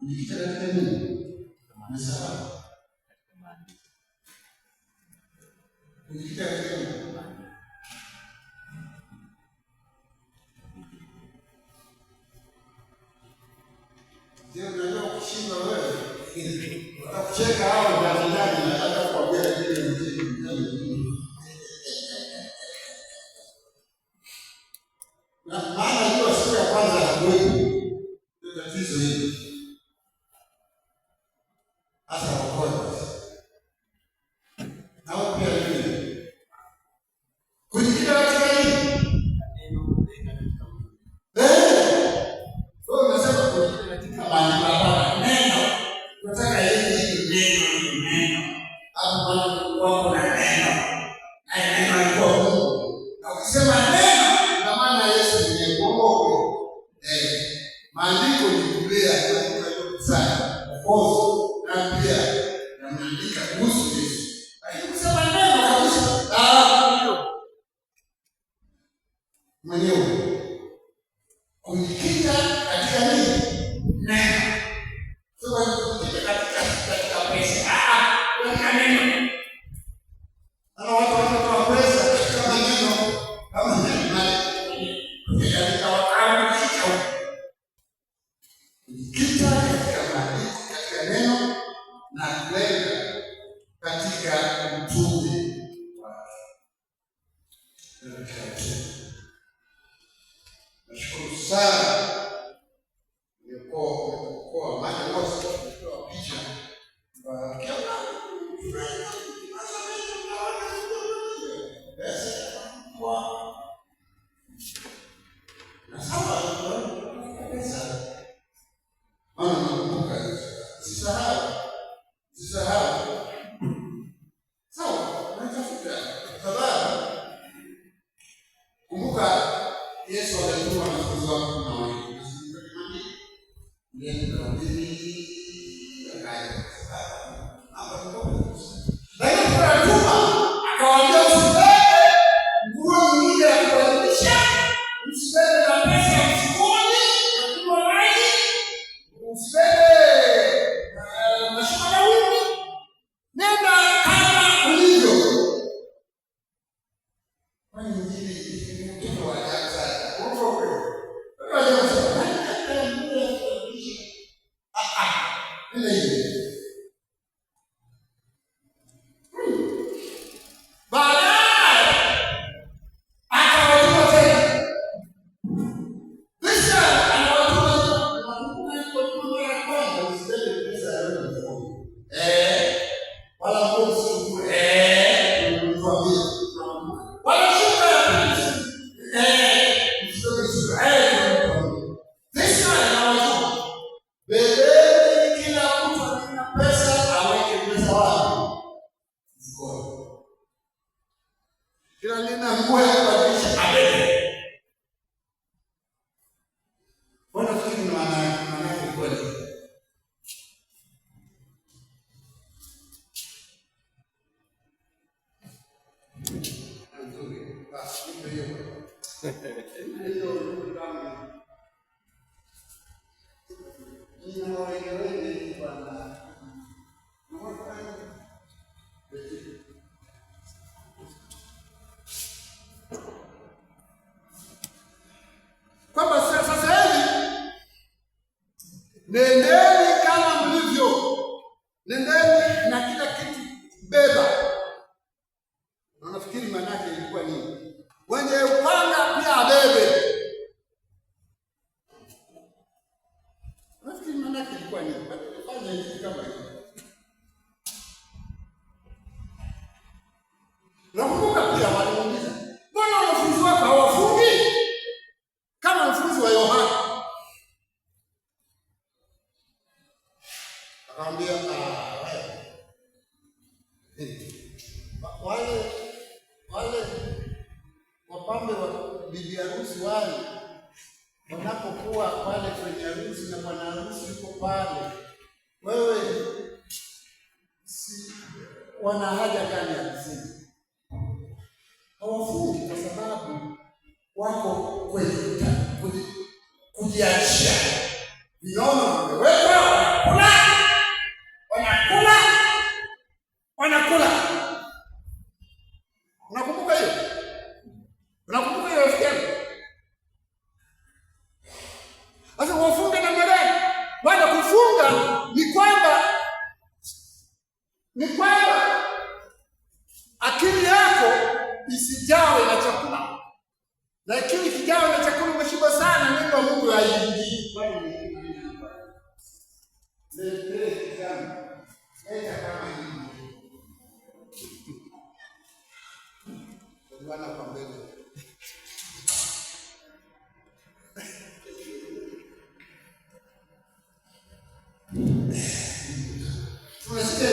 kujikita katika nini? Msalaba. Kujikita katika nini? Ndio unajua kushinda wewe. Watakucheka hao ndani na hata kuambia kile mzee. Na maana hiyo siku ya kwanza hakuwepo. Ndio tatizo hili. Hasa wakoa. Hao pia wengine. Kujikita katika nini? Wewe unasema kujikita katika maana neno. Unataka hili neno. Hapo wako na neno. Neno liko Mungu. Na ukisema neno na maana Yesu ni Mungu. Maandiko ni Biblia kwa sana. Kwa na pia naandika kuhusu Yesu. Lakini kusema neno kabisa. Ndio. Mwenyewe. Kujikita katika nini? Neno. Sio kujikita katika pesa. Kuna neno. Ana watu wanatoa pesa katika neno kama neno katika wakati kujikita katika maandiko katika neno na kulenga katika utume wake. Nashukuru sana kwa maana wote kwa picha kwa kiona na sawa pesa maana nakumbuka sisahau sawa natafuta sababu kumbuka Yesu alituma wanafunzi wake na wao ndio kaubiri akaya lakini kwa tuma akawaambia usibebe nguo nyingine ya kubadilisha, usibebe na pesa ya mfukoni ya kunywa maji, usibebe mashuka ya udi, nenda kama ulivyo. Kwa nini ni mtu wa ajabu sana? Kila nina nguo ya kubadilisha abebe. Wanafikiri ni maana kweli. Nzuri. Basi ndio hiyo. Ndio ndio. Ninawaeleweni bwana. Kwamba sasa hivi nendeni kama mlivyo, nendeni na kila kitu beba. Na nafikiri maana yake ilikuwa nini? Wenye upanga pia abebe. Nafikiri maana yake ilikuwa nini? Fanya hivi kama hivi. Nakumbuka pia walimuuliza, mbona wanafunzi wako hawafungi kama wanafunzi wa Yohana? Akamwambia wale wapambe wa bibi harusi wale wanapokuwa pale kwenye harusi na bwana harusi yuko pale, wewe si wana haja gani ya kufunga? Hawafungi kwa sababu wako kwenye kujiachia. Vinono vimewekwa unafunga ni kwamba akili yako isijawe na chakula. Lakini ikijawa na chakula umeshiba sana, neno la Mungu haingii. Bwana kwa mbele. Tunasikia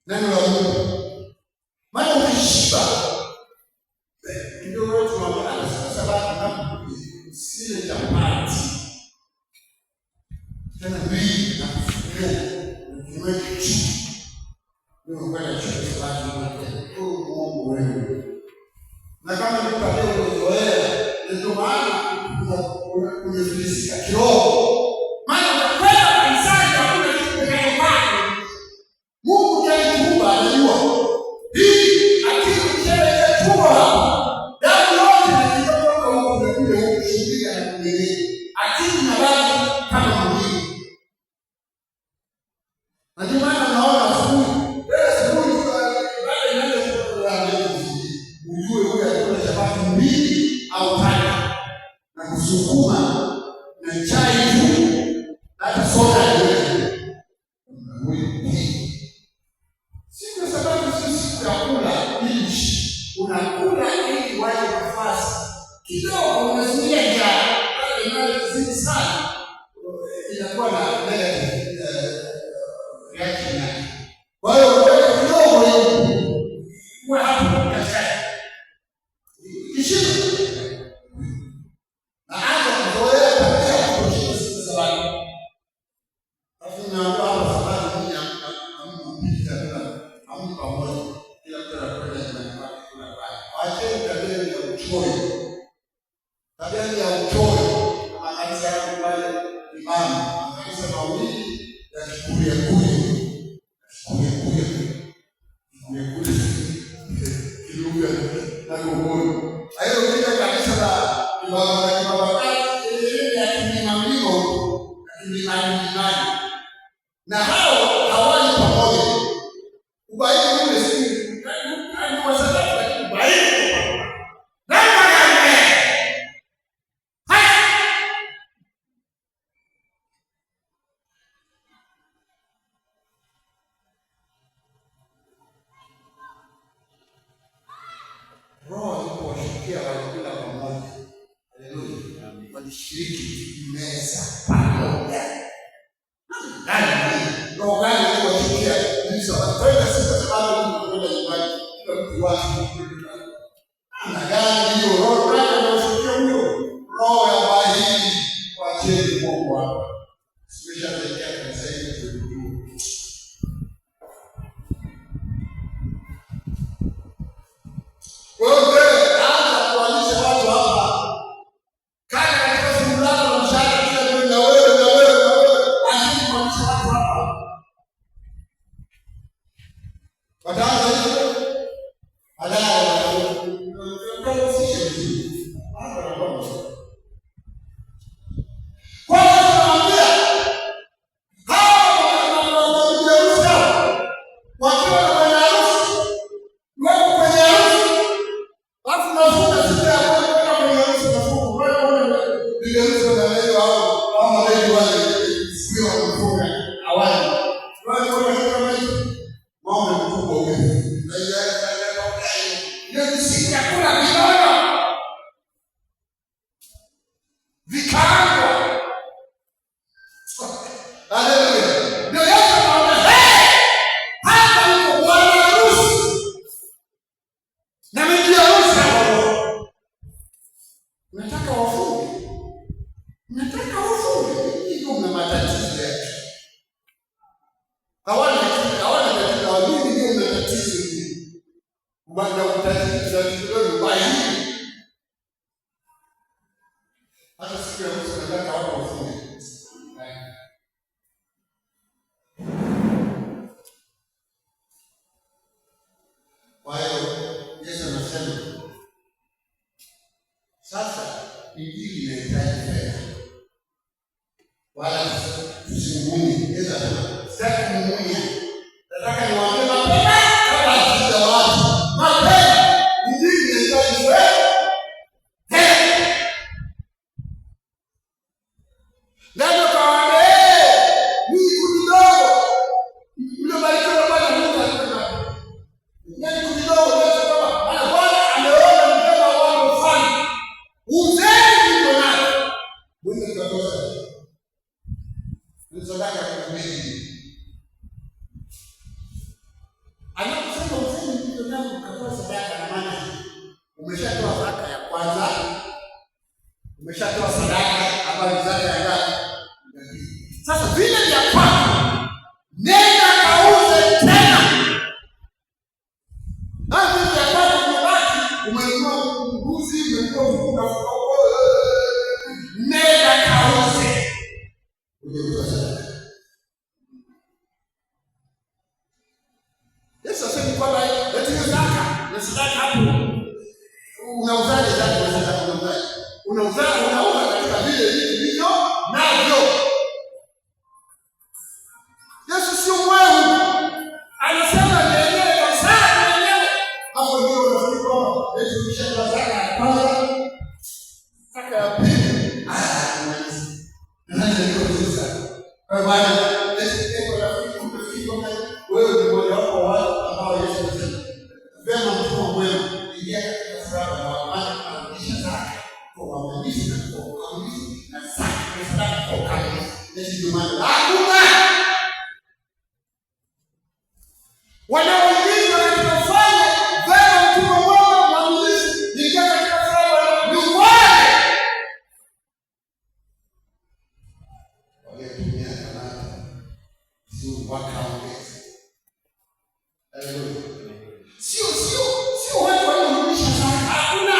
neno la Mungu. Maana ukishiba ndio wewe tunaona sasa bado usile chapati. Tena mbili na kufikia niwe kitu. Ndio kwenda chuo sababu na Mungu wewe. Na kama ni kwa leo unazoea ndio maana unafilisika kiroho. Maana unakwenda kanisani hakuna kitu kinachofanya. Mungu anajua hii akili chetua damu yote inatoka huko na kule kushuhudia na kuendelea akili na bado kama mwili. Na ndio maana naona asubuhi baada inaanza kutoka ujue huyu alikuwa chapati mbili au tatu na kusukuma na chai tu hata soda ile. Unakula ili waje nafasi kidogo, unazuia njaa. Inazidi sana inakuwa na negative reaction. Kwa hiyo unaweka kidogo hivi kwa hapo katikati kishindo na hata kuzoea kabisa kushika sababu afina hapa sababu ni ammpita bila pamoja kila mtu anakwenda nyumbani. Acheni tabia ya uchoyo. Tabia ya uchoyo. Makanisa yangu pale imani. Makanisa mawili ya Kikuria. Kiluga na Gogoro. Hayo kile kanisa la Kibabakati ya Kimamliko imani. Na hao hawali pamoja. Ubaini ule si kwa sababu Roho alipowashukia walikula pamoja. Haleluya. Walishiriki meza pamoja. Ndani roho gani alipowashukia? Ndizo watoka sasa sababu kwenda nyumbani kila mtu wake. Na gani hiyo roho gani alipowashukia huyo? Roho ya bahili kwa ajili ya Mungu wako. Special day ya kusaidia kujibu. Hata siku ya mwisho nataka watu wafunge. wala tusimunguni. Yesu anasema sitaki kumumunya, nataka niwaambie mapema kabla hajafika watu. Mapema injili inahitaji wewe. Ndio kawaambia ni kudogo. Ndio baraka ya Bwana Mungu anasema. Ni kudogo ndio kama Bwana ameona mtema wao ufanye. Uzeni ndio nao. Mungu katoa. Ni sadaka ya kumili. Anaposema uzeni ndio nao katoa sadaka na maana umeshatoa sadaka ya kwanza. Umeshatoa sadaka ambayo zake ya ngapi? Sasa vile vya kwako nenda kauze tena. Hapo vya kwako umebaki umenunua mbuzi, umenunua kuku, nenda kauze. Uje sadaka. Yesu asema kwamba eti zaka na sadaka hapo. Unauzaje zaka na sadaka unauzaje? Unauza katika vile vitu hivyo navyo. Yesu sio mwehu. Anasema nyenyewe kwa sana nyenyewe. Hapo ndio unafiki kwamba Yesu kisha zaka ya kwanza. Zaka ya pili. Nani ndio sasa? Kwa maana Yesu rafiki kumfiki kwamba wewe ni mmoja wapo wa watu ambao Yesu anasema vema mtu mwema ingia katika furaha na amani kurudisha zaka. Kwa uaminifu na kwa uaminifu na zaka na sadaka kwa uaminifu. Ndio maana hakuna wanaohimizwa katika kufanya vema mtume mwema mwaminifu ingia katika furaha ni wale waliotumia talanta sio wakaongeza. Sio watu wanaorudisha zaka. Hakuna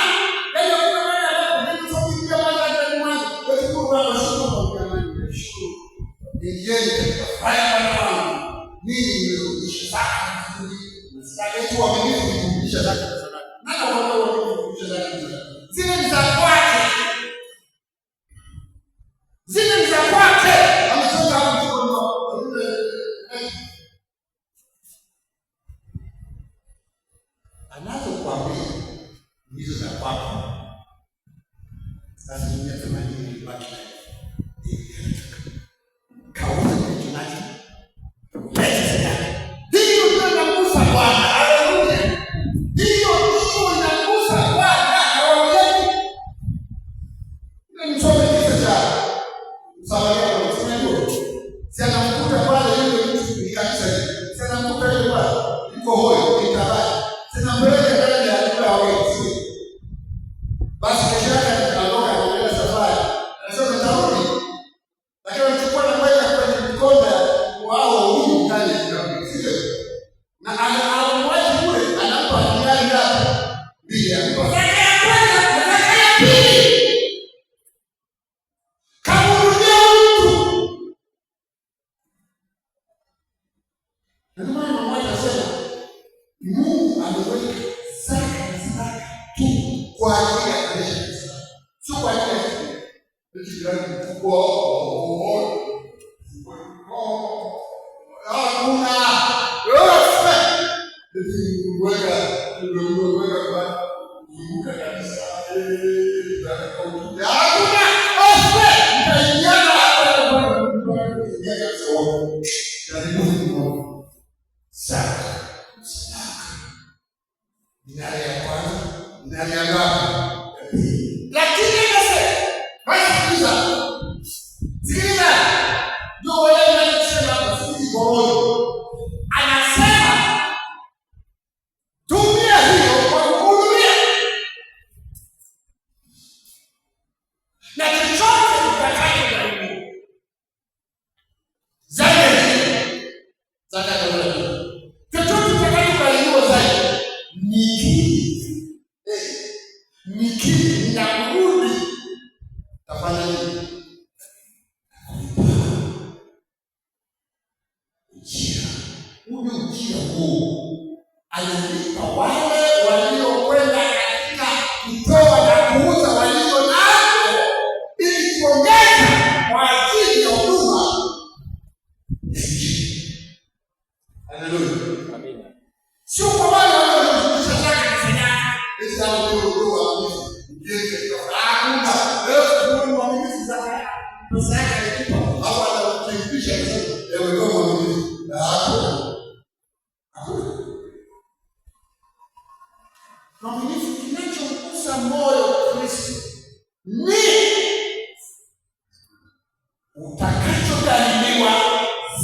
Ingieni katika faya Bwana wangu. Nini mlirudisha zaka nzuri? Msitake tu waaminifu kurudisha zaka na sadaka. Nani wanaoaminifu kurudisha zaka na sadaka? Zile ni za kwake. Zile ni za kwake. Ametoka hapo kwa anazokuambia hizo za kwako. Sasa ni 80 ibaki. Kauza kitu nacho. Leta sadaka. Hiyo ndio inakufa Bwana. Haleluya. Hiyo inakufa Bwana. Haleluya. Ni msome kisa cha Samaria kwa mtume. Sasa mkuta pale yule mtu ikakisa. Sasa mkuta yule pale yuko hoyo itabaki. Sasa mbele ndani ya nyumba yao sio. Basi kesho yake anaondoka anaenda safari. Anasema tarudi. Lakini anachukua na kwenda kwenye mikono wao huyu ndani ya nyumba. Sio? Na anamwacha kule anampa ndani yake. Bila kwa ya kwanza na ya pili. Kamurudia mtu. Ndio maana mmoja anasema Mungu ameweka zaka na sadaka tu kwa ajili ya kanisa. Sio kwa ajili ya kitu gani kubwa. Hakuna. Weka kwa kuzunguka kanisa. Hakuna. Mtaingiana hapa kwa karibu zaka. Dinari ya kwanza, dinari ya ngapi? Lakini sikiliza. Ndio wale wanasema hapa sisi bora. Anasema tumia hiyo kwa kuhudumia. Na chochote utakacho na Mungu. Zaidi. Chochote utakacho na Mungu zaidi. Niki na kurudi tafanya nini? Ujira huu alilipa wale waliokwenda katika kutoa na kuuza walio nayo ili kuongeza kwa ajili ya Haleluya. Amina. Sio kwa wale wanaojishughulisha sana na sanaa. Hizi hao ndio waaminifu. Ndiye hakuna. Leo ni waaminifu sana. Pesa yake ikipa au anakulipisha ewe kama waaminifu. Na hakuna. Waaminifu kinachomgusa moyo wa Kristo ni utakachogharimiwa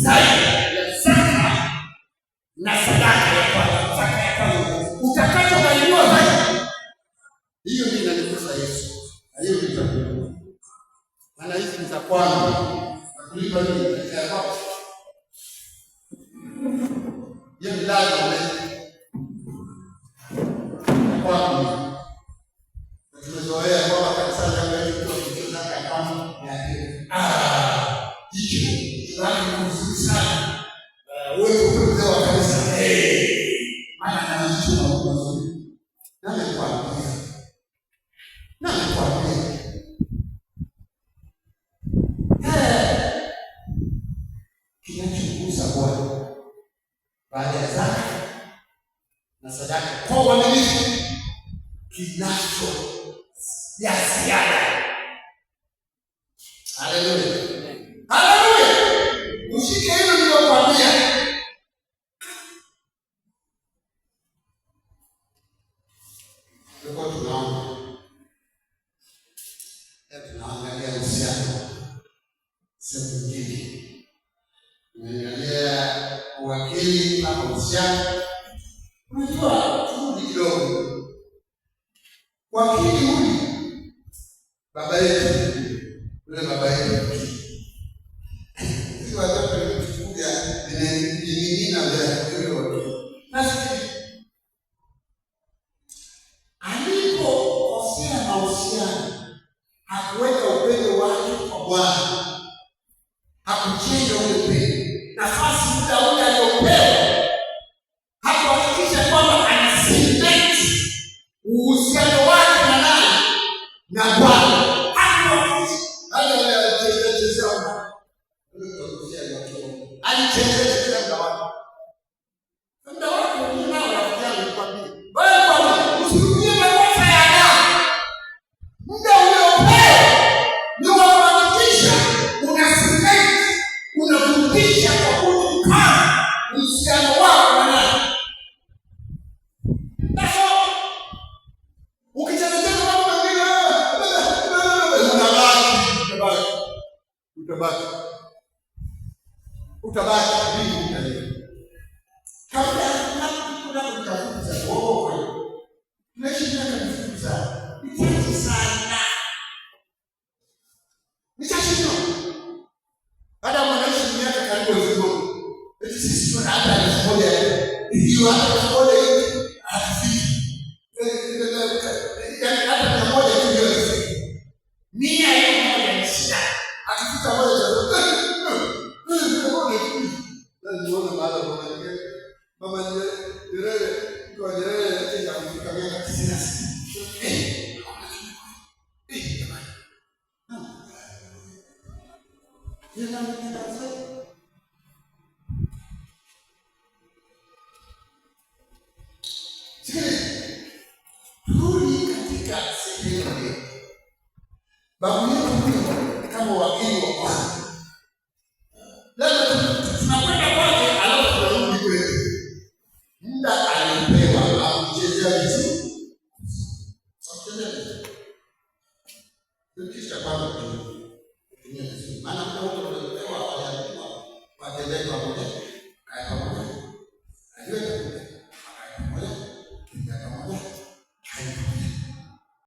zaidi ya zaka na sadaka ya kwanza. Zaka ya kwanza utakachogharimiwa zaidi, hiyo ndio inanigusa Yesu. Na hiyo ndio itakuwa maana hizi ni za kwanza na kulipa nini ya kwako. Hiyo ni lazima kwa tumezoea kwamba kanisa la Mungu ndio zaka kama hicho tunataka kuzuri sana wewe upewe wa kanisa maana na hicho na mazuri nani kwambia kinachokugusa Bwana baada ya zaka na sadaka kwa uaminifu kinacho ya ziada. Haleluya. Haleluya. Ushike hilo nililokuambia. Tuko tunaangalia uhusiano sehemu nyingine. Tunaangalia uwakili kama uhusiano. Unajua turudi kidogo. Wakili huyu baba yetu, yule baba yetu. Sisi watoto tunakuja nini na yule wakili. Nasikia alipokosea mahusiano, hakuweka upendo wake kwa Bwana. Hakujenga ule upendo. Nafasi muda ule aliopewa hakuhakikisha kwamba anasement uhusiano wake na nani? Na Bwana. Hakuhakikisha. Hata wale alichezea sana. Alichezea muda wake. Muda wake ni nao rafiki yangu nikwambie. Wewe kwani usirudie makosa ya Adamu. Muda uliopewa ni wa kuhakikisha unasement, unarudisha kwa kukaa uhusiano wako na nani? Utabaki bibi mtani. Kabla kuna kutafuta wewe. Tunashinda kutafuta. Ni sana. Nitashinda. Baada mwanaishi miaka karibu 10. Eti sisi tuna hata 1000. Hiyo hata 1000 hiyo afiki. Yaani hata 100 tu hiyo afiki. Mia hiyo moja ni shida. Akifika moja niona baada ya mama Nyerere kwa Nyerere tena kufika miaka 96. Turudi katika sehemu babu yetu kama wakili wa kwanza. Tunakwenda kwake alafu tunarudi kwetu. Muda alipewa akuchezea vizuri. Kisha kwanza